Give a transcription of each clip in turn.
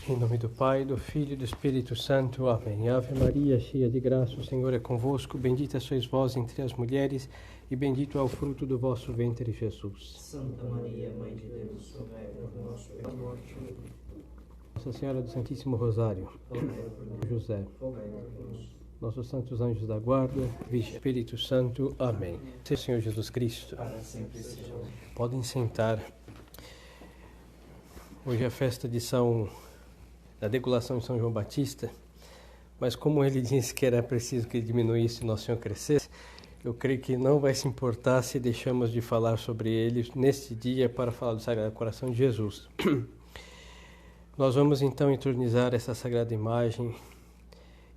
Em nome do Pai, do Filho e do Espírito Santo. Amém. Ave Maria, cheia de graça, o Senhor é convosco. Bendita sois vós entre as mulheres, e bendito é o fruto do vosso ventre, Jesus. Santa Maria, Mãe de Deus, rogai por nós, pecadores, Nossa Senhora do Santíssimo Rosário, rogai por nós, José, rogai por nós. nossos santos anjos da guarda, Virgem Espírito Santo. Amém. Senhor Jesus Cristo. Para sempre seja louvado. Podem sentar. Hoje é a festa da degulação de São João Batista, mas como ele disse que era preciso que diminuísse e Nosso Senhor crescesse, eu creio que não vai se importar se deixamos de falar sobre ele neste dia para falar do Sagrado Coração de Jesus. Nós vamos então entronizar essa sagrada imagem.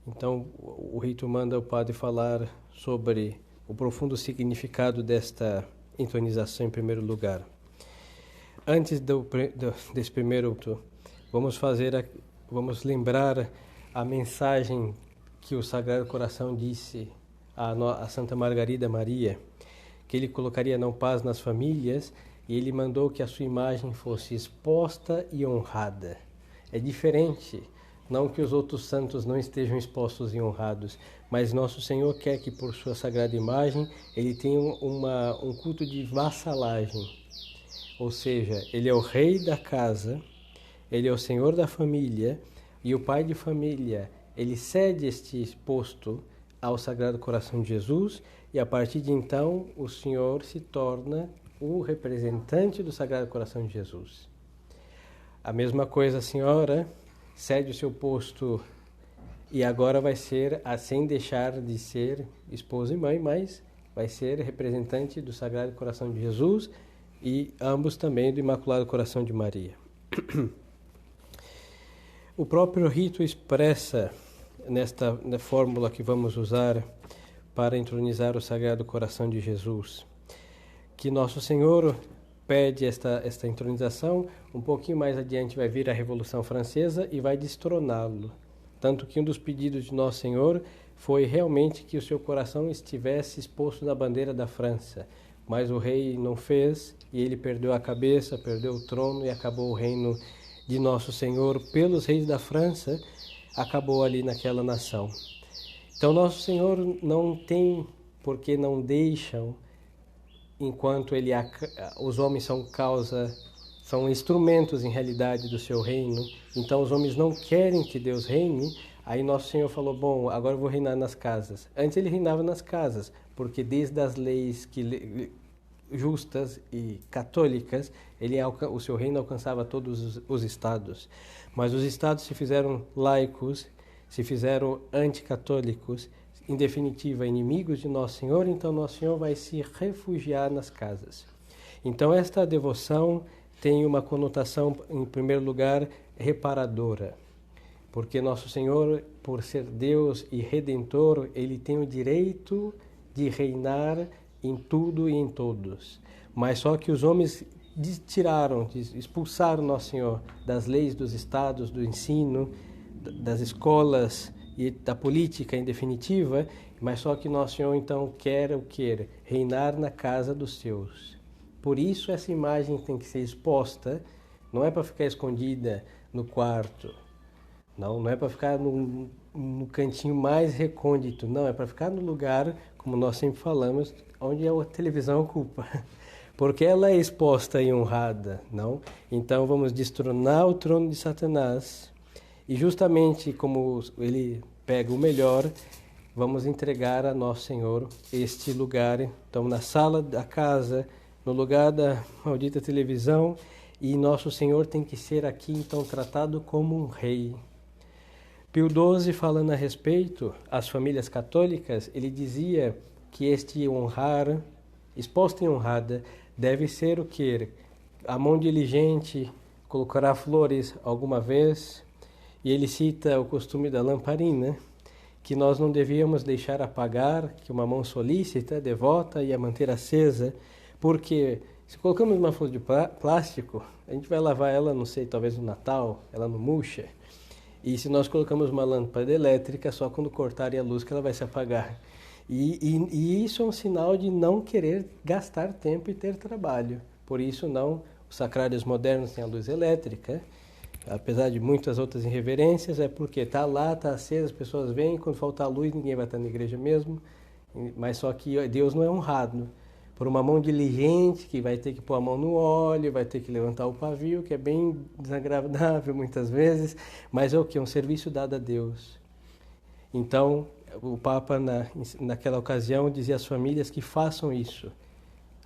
Então o rito manda o padre falar sobre o profundo significado desta entronização em primeiro lugar. Antes desse primeiro, vamos lembrar a mensagem que o Sagrado Coração disse a Santa Margarida Maria, que ele colocaria não paz nas famílias, e ele mandou que a sua imagem fosse exposta e honrada. É diferente, não que os outros santos não estejam expostos e honrados, mas Nosso Senhor quer que por sua sagrada imagem ele tenha um culto de vassalagem, ou seja, ele é o rei da casa, ele é o Senhor da família, e o pai de família, ele cede este posto ao Sagrado Coração de Jesus, e a partir de então o Senhor se torna o representante do Sagrado Coração de Jesus. A mesma coisa, a senhora cede o seu posto e agora vai ser, sem deixar de ser esposa e mãe, mas vai ser representante do Sagrado Coração de Jesus e ambos também do Imaculado Coração de Maria. O próprio rito expressa, na fórmula que vamos usar para entronizar o Sagrado Coração de Jesus, que Nosso Senhor pede esta entronização. Um pouquinho mais adiante vai vir a Revolução Francesa e vai destroná-lo. Tanto que um dos pedidos de Nosso Senhor foi realmente que o seu coração estivesse exposto na bandeira da França. Mas o rei não fez e ele perdeu a cabeça, perdeu o trono e acabou o reino de Nosso Senhor pelos reis da França, acabou ali naquela nação. Então Nosso Senhor não tem porque não deixam, enquanto os homens são instrumentos em realidade do seu reino, então os homens não querem que Deus reine. Aí Nosso Senhor falou, bom, agora eu vou reinar nas casas. Antes ele reinava nas casas, porque desde as leis justas e católicas, o seu reino alcançava todos os estados. Mas os estados se fizeram laicos, se fizeram anticatólicos, em definitiva, inimigos de Nosso Senhor, então Nosso Senhor vai se refugiar nas casas. Então esta devoção tem uma conotação, em primeiro lugar, reparadora. Porque Nosso Senhor, por ser Deus e Redentor, ele tem o direito de reinar em tudo e em todos. Mas só que os homens expulsaram Nosso Senhor das leis dos estados, do ensino, das escolas e da política em definitiva, mas só que Nosso Senhor então quer reinar na casa dos seus. Por isso essa imagem tem que ser exposta, não é para ficar escondida no quarto, não é para ficar no cantinho mais recôndito, não, é para ficar no lugar, como nós sempre falamos, onde a televisão ocupa, porque ela é exposta e honrada, não? Então vamos destronar o trono de Satanás e justamente como ele pega o melhor, vamos entregar a Nosso Senhor este lugar, então na sala da casa, no lugar da maldita televisão, e Nosso Senhor tem que ser aqui então tratado como um rei. Pio XII, falando a respeito às famílias católicas, ele dizia que este honrar, exposta e honrada, deve ser o quê? A mão diligente colocará flores alguma vez, e ele cita o costume da lamparina, que nós não devíamos deixar apagar, que uma mão solícita, devota, ia manter acesa, porque se colocamos uma flor de plástico, a gente vai lavar ela, não sei, talvez no Natal, ela não murcha. E se nós colocamos uma lâmpada elétrica, só quando cortarem a luz que ela vai se apagar. E isso é um sinal de não querer gastar tempo e ter trabalho. Por isso os sacrários modernos têm a luz elétrica, apesar de muitas outras irreverências, é porque está lá, está aceso, as pessoas vêm, quando faltar luz ninguém vai estar na igreja mesmo, mas só que Deus não é honrado por uma mão diligente que vai ter que pôr a mão no óleo, vai ter que levantar o pavio, que é bem desagradável muitas vezes, mas é o que? Um serviço dado a Deus. Então, o Papa, naquela ocasião, dizia às famílias que façam isso.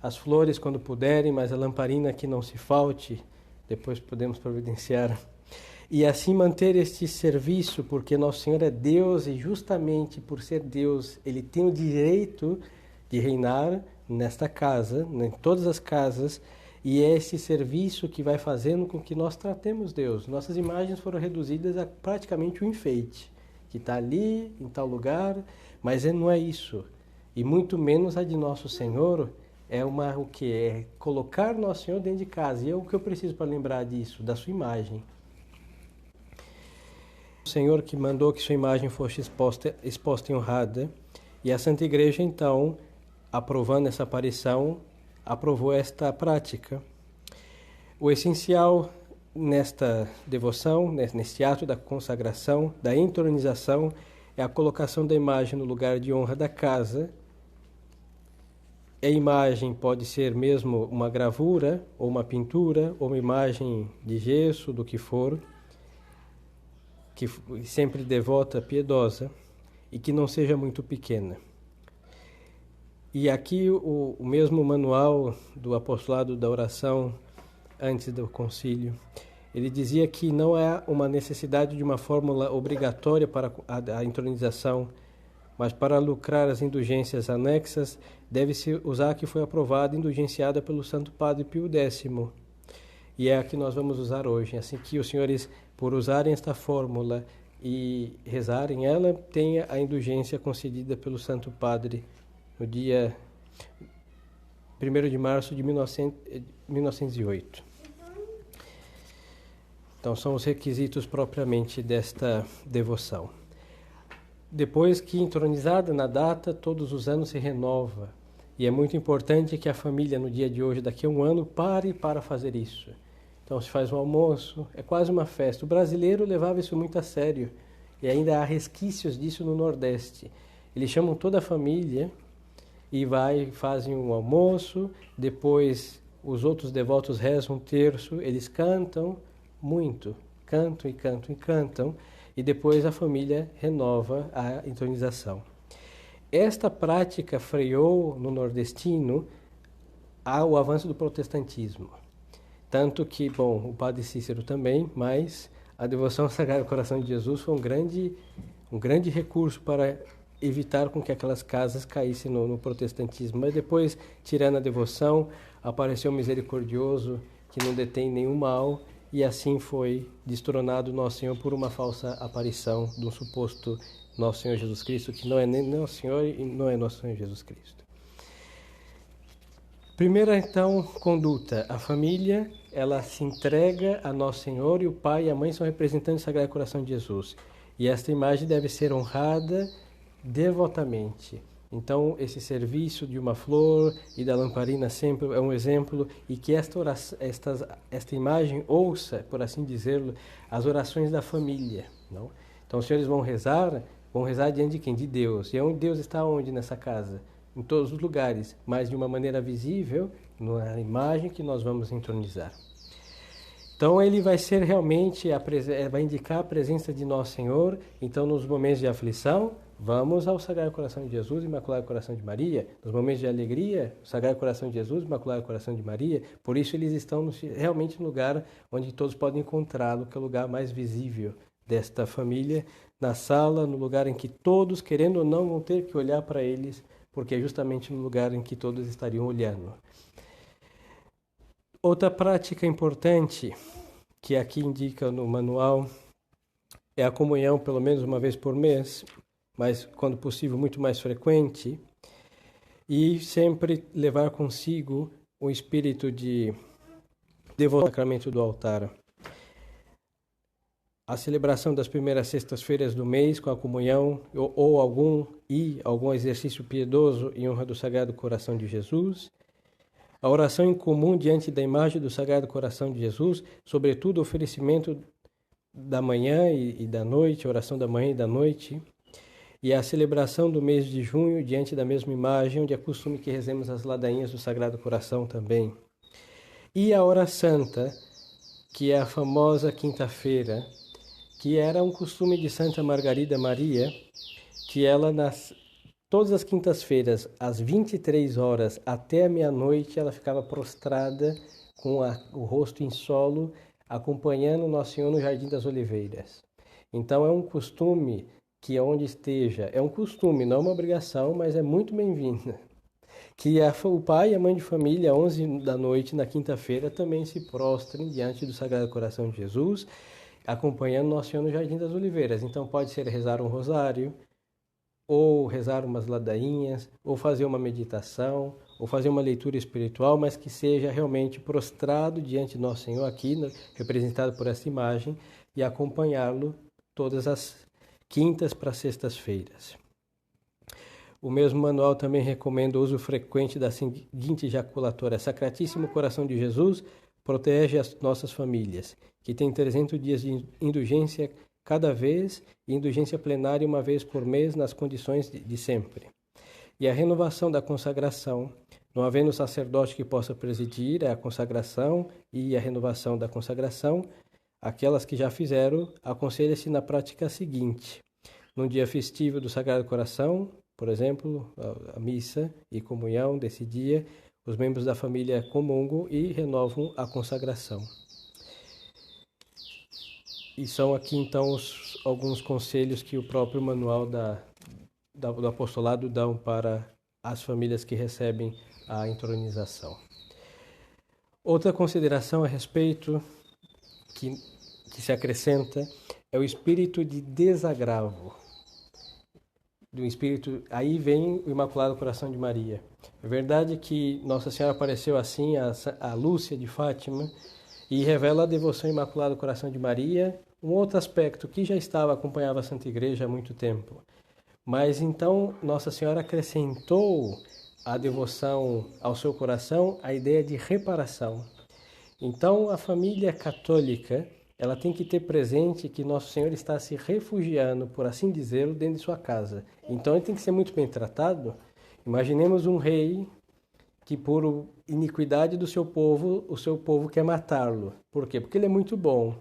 As flores quando puderem, mas a lamparina que não se falte, depois podemos providenciar. E assim manter este serviço, porque Nosso Senhor é Deus e justamente por ser Deus, Ele tem o direito de reinar nesta casa, em todas as casas, e é esse serviço que vai fazendo com que nós tratemos Deus. Nossas imagens foram reduzidas a praticamente um enfeite, que está ali, em tal lugar, mas não é isso. E muito menos a de Nosso Senhor é o que? É colocar Nosso Senhor dentro de casa. E é o que eu preciso para lembrar disso, da sua imagem. O Senhor que mandou que sua imagem fosse exposta e honrada, e a Santa Igreja, então, aprovando essa aparição, aprovou esta prática. O essencial nesta devoção, neste ato da consagração, da entronização, é a colocação da imagem no lugar de honra da casa. A imagem pode ser mesmo uma gravura, ou uma pintura, ou uma imagem de gesso, do que for, que sempre devota, piedosa, e que não seja muito pequena. E aqui o mesmo manual do apostolado da oração antes do concílio, ele dizia que não há uma necessidade de uma fórmula obrigatória para a entronização, mas para lucrar as indulgências anexas, deve-se usar a que foi aprovada e indulgenciada pelo Santo Padre Pio X. E é a que nós vamos usar hoje. Assim que os senhores, por usarem esta fórmula e rezarem ela, tenha a indulgência concedida pelo Santo Padre no dia 1º de março de 1908. Então, são os requisitos propriamente desta devoção. Depois que entronizada na data, todos os anos se renova. E é muito importante que a família, no dia de hoje, daqui a um ano, pare para fazer isso. Então, se faz um almoço, é quase uma festa. O brasileiro levava isso muito a sério. E ainda há resquícios disso no Nordeste. Eles chamam toda a família e fazem um almoço, depois os outros devotos rezam um terço, eles cantam muito, cantam e cantam e cantam, e depois a família renova a entronização. Esta prática freou no nordestino o avanço do protestantismo. Tanto que, bom, o padre Cícero também, mas a devoção ao Sagrado Coração de Jesus foi um grande recurso para evitar com que aquelas casas caíssem no protestantismo. Mas depois, tirando a devoção, apareceu o misericordioso que não detém nenhum mal, e assim foi destronado Nosso Senhor por uma falsa aparição de um suposto Nosso Senhor Jesus Cristo, que não é nem Nosso Senhor e não é Nosso Senhor Jesus Cristo. Primeira, então, conduta. A família, ela se entrega a Nosso Senhor, e o pai e a mãe são representantes do Sagrado Coração de Jesus. E esta imagem deve ser honrada devotamente. Então, esse serviço de uma flor e da lamparina sempre é um exemplo, e que esta imagem ouça, por assim dizer, as orações da família. Não? Então, os senhores vão rezar diante de quem? De Deus. E Deus está onde nessa casa? Em todos os lugares, mas de uma maneira visível, na imagem que nós vamos entronizar. Então, ele vai ser realmente, vai indicar a presença de Nosso Senhor. Então, nos momentos de aflição, vamos ao Sagrado Coração de Jesus, Imaculado Coração de Maria. Nos momentos de alegria, o Sagrado Coração de Jesus, Imaculado Coração de Maria. Por isso, eles estão realmente no lugar onde todos podem encontrá-lo, que é o lugar mais visível desta família, na sala, no lugar em que todos, querendo ou não, vão ter que olhar para eles, porque é justamente no lugar em que todos estariam olhando. Outra prática importante, que aqui indica no manual, é a comunhão pelo menos uma vez por mês, mas quando possível muito mais frequente, e sempre levar consigo o espírito de devoção ao sacramento do altar. A celebração das primeiras sextas-feiras do mês com a comunhão ou algum exercício piedoso em honra do Sagrado Coração de Jesus. A oração em comum diante da imagem do Sagrado Coração de Jesus, sobretudo o oferecimento da manhã e da noite, a oração da manhã e da noite, e a celebração do mês de junho diante da mesma imagem, onde é costume que rezemos as ladainhas do Sagrado Coração também. E a Hora Santa, que é a famosa quinta-feira, que era um costume de Santa Margarida Maria, que ela, todas as quintas-feiras, às 23 horas até a meia-noite, ela ficava prostrada com o rosto em solo, acompanhando Nosso Senhor no Jardim das Oliveiras. Então é um costume que onde esteja, é um costume, não uma obrigação, mas é muito bem-vinda. Que o pai e a mãe de família, às 11 da noite, na quinta-feira, também se prostrem diante do Sagrado Coração de Jesus, acompanhando Nosso Senhor no Jardim das Oliveiras. Então pode ser rezar um rosário, ou rezar umas ladainhas, ou fazer uma meditação, ou fazer uma leitura espiritual, mas que seja realmente prostrado diante de Nosso Senhor aqui, representado por essa imagem, e acompanhá-lo todas as quintas para sextas-feiras. O mesmo manual também recomenda o uso frequente da seguinte ejaculatória: Sacratíssimo Coração de Jesus, protege as nossas famílias, que tem 300 dias de indulgência cada vez, e indulgência plenária uma vez por mês, nas condições de sempre. E a renovação da consagração, não havendo sacerdote que possa presidir a consagração e a renovação da consagração, aquelas que já fizeram, aconselha-se na prática seguinte: num dia festivo do Sagrado Coração, por exemplo, a missa e comunhão desse dia, os membros da família comungam e renovam a consagração. E são aqui, então, alguns conselhos que o próprio manual do apostolado dão para as famílias que recebem a entronização. Outra consideração a respeito que se acrescenta é o espírito de desagravo. Do espírito, aí vem o Imaculado Coração de Maria. É verdade que Nossa Senhora apareceu assim a Lúcia de Fátima e revela a devoção ao Imaculado Coração de Maria, um outro aspecto que já acompanhava a Santa Igreja há muito tempo. Mas então Nossa Senhora acrescentou à devoção ao seu coração a ideia de reparação. Então a família católica, ela tem que ter presente que Nosso Senhor está se refugiando, por assim dizer, dentro de sua casa. Então ele tem que ser muito bem tratado. Imaginemos um rei que por iniquidade do seu povo, o seu povo quer matá-lo. Por quê? Porque ele é muito bom.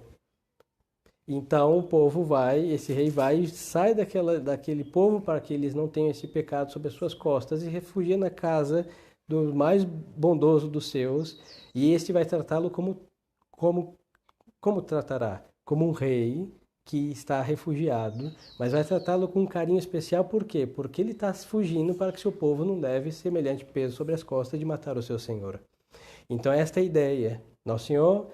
Então o povo esse rei vai e sai daquele povo para que eles não tenham esse pecado sobre as suas costas e refugia na casa do mais bondoso dos seus, e este vai tratá-lo como tratará? Como um rei que está refugiado, mas vai tratá-lo com um carinho especial. Por quê? Porque ele está fugindo para que seu povo não leve semelhante peso sobre as costas de matar o seu Senhor. Então esta é a ideia. Nosso Senhor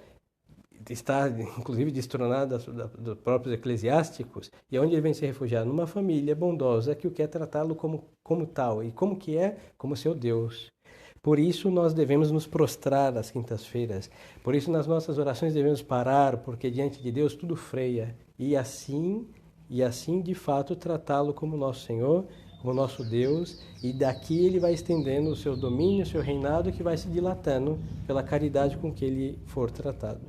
está, inclusive, destronado dos próprios eclesiásticos, e onde ele vem se refugiar? Numa família bondosa que o quer tratá-lo como tal. E como que é? Como seu Deus. Por isso nós devemos nos prostrar às quintas-feiras. Por isso nas nossas orações devemos parar, porque diante de Deus tudo freia. E assim de fato tratá-lo como nosso Senhor, como nosso Deus, e daqui ele vai estendendo o seu domínio, o seu reinado, que vai se dilatando pela caridade com que ele for tratado.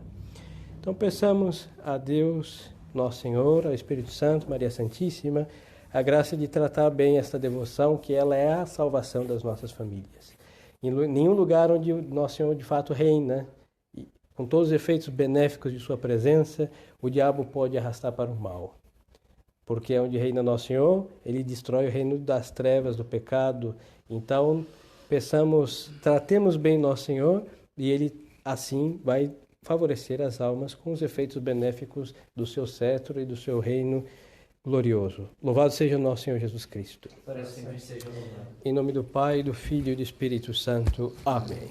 Então peçamos a Deus, nosso Senhor, ao Espírito Santo, Maria Santíssima, a graça de tratar bem esta devoção, que ela é a salvação das nossas famílias. Em nenhum lugar onde o Nosso Senhor de fato reina, com todos os efeitos benéficos de sua presença, o diabo pode arrastar para o mal. Porque onde reina Nosso Senhor, ele destrói o reino das trevas, do pecado. Então, tratemos bem Nosso Senhor, e ele assim vai favorecer as almas com os efeitos benéficos do seu cetro e do seu reino glorioso. Louvado seja o nosso Senhor Jesus Cristo. Para sempre seja louvado. Em nome do Pai, do Filho e do Espírito Santo. Amém.